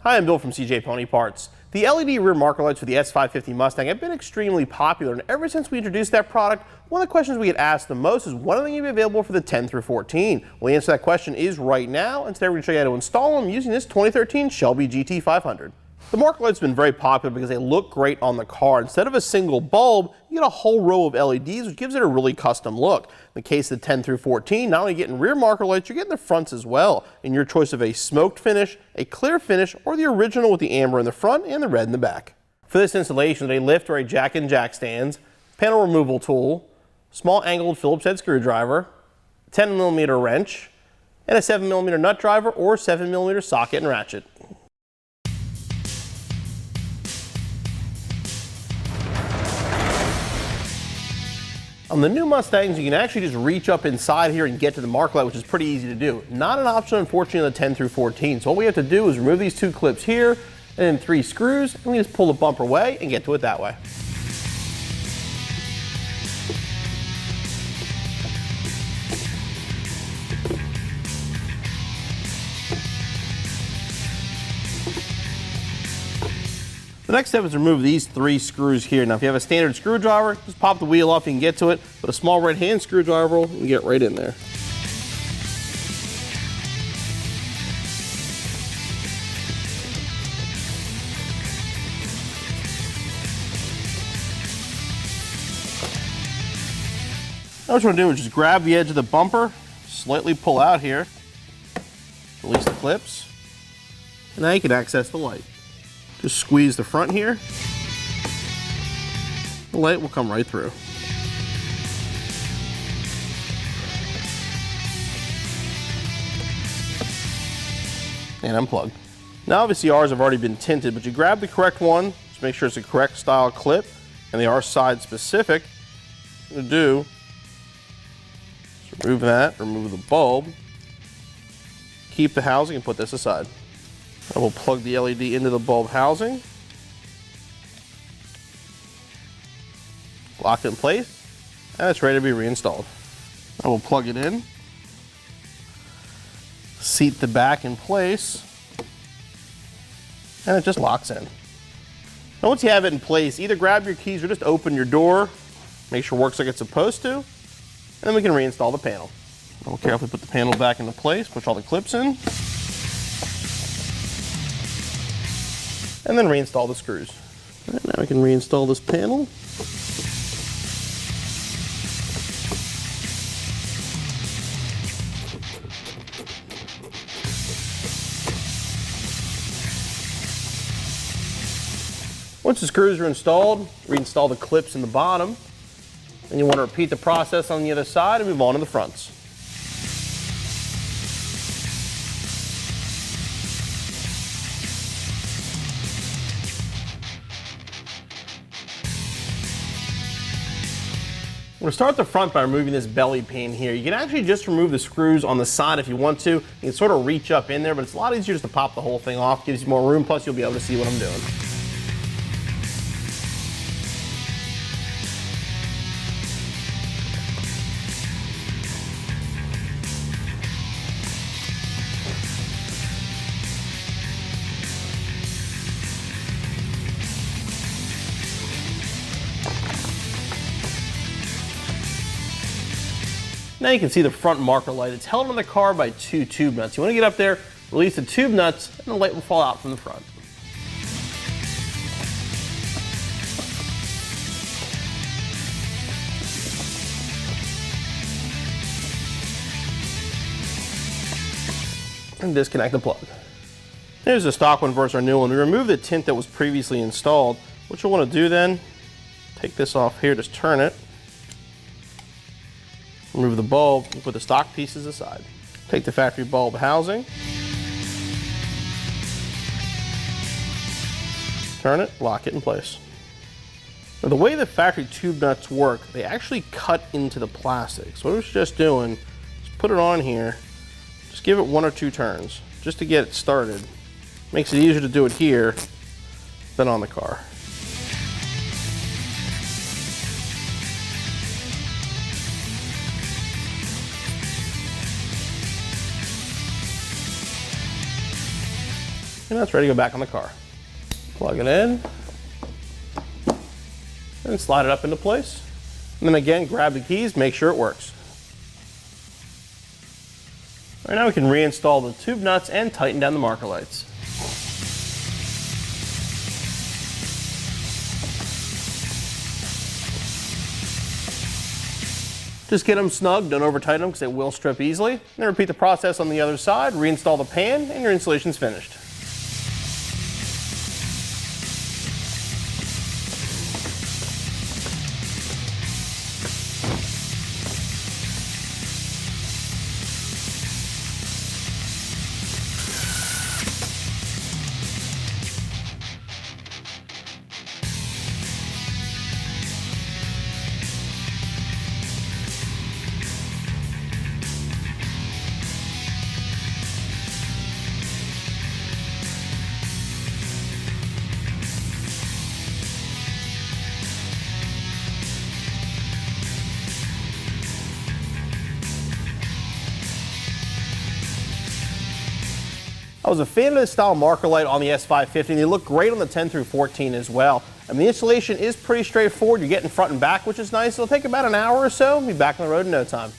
Hi, I'm Bill from CJ Pony Parts. The LED rear marker lights for the S550 Mustang have been extremely popular, and ever since we introduced that product, one of the questions we get asked the most is when are they going to be available for the 10 through 14? Well, the answer to that question is right now, and today we're going to show you how to install them using this 2013 Shelby GT500. The marker lights have been very popular because they look great on the car. Instead of a single bulb, you get a whole row of LEDs, which gives it a really custom look. In the case of the 10 through 14, not only getting rear marker lights, you're getting the fronts as well, in your choice of a smoked finish, a clear finish, or the original with the amber in the front and the red in the back. For this installation, they lift or a jack and jack stands, panel removal tool, small angled Phillips head screwdriver, 10mm wrench, and a 7mm nut driver or 7mm socket and ratchet. On the new Mustangs, you can actually just reach up inside here and get to the marker light, which is pretty easy to do. Not an option, unfortunately, on the 10 through 14. So what we have to do is remove these two clips here and then 3 screws, and we just pull the bumper away and get to it that way. The next step is to remove these 3 screws here. Now, if you have a standard screwdriver, just pop the wheel off, you can get to it. But a small right hand screwdriver, you can get right in there. Now what you want to do is just grab the edge of the bumper, slightly pull out here, release the clips, and now you can access the light. Just squeeze the front here. The light will come right through. And unplug. Now obviously ours have already been tinted, but you grab the correct one, just make sure it's the correct style clip, and they are side specific. What I'm going to do is remove that, remove the bulb, keep the housing, and put this aside. I will plug the LED into the bulb housing, lock it in place, and it's ready to be reinstalled. I will plug it in, seat the back in place, and it just locks in. Now once you have it in place, either grab your keys or just open your door, make sure it works like it's supposed to, and then we can reinstall the panel. I'll carefully put the panel back into place, push all the clips in, and then reinstall the screws. All right, now we can reinstall this panel. Once the screws are installed, reinstall the clips in the bottom. And you want to repeat the process on the other side and move on to the fronts. I'm going to start the front by removing this belly pin here. You can actually just remove the screws on the side if you want to. You can sort of reach up in there, but it's a lot easier just to pop the whole thing off. Gives you more room, plus you'll be able to see what I'm doing. Now you can see the front marker light. It's held on the car by 2 tube nuts. You want to get up there, release the tube nuts, and the light will fall out from the front. And disconnect the plug. Here's the stock one versus our new one. We removed the tint that was previously installed. What you'll want to do then, take this off here, just turn it. Remove the bulb and put the stock pieces aside. Take the factory bulb housing, turn it, lock it in place. Now the way the factory tube nuts work, they actually cut into the plastic. So what I was just doing is put it on here, just give it 1 or 2 turns just to get it started. Makes it easier to do it here than on the car. And that's ready to go back on the car. Plug it in and slide it up into place. And then again, grab the keys, make sure it works. All right, now we can reinstall the tube nuts and tighten down the marker lights. Just get them snug, don't over tighten them because they will strip easily. Then repeat the process on the other side, reinstall the pan, and your installation's finished. I was a fan of this style marker light on the S550. They look great on the 10 through 14 as well. I mean, the installation is pretty straightforward. You're getting front and back, which is nice. It'll take about an hour or so. Be back on the road in no time.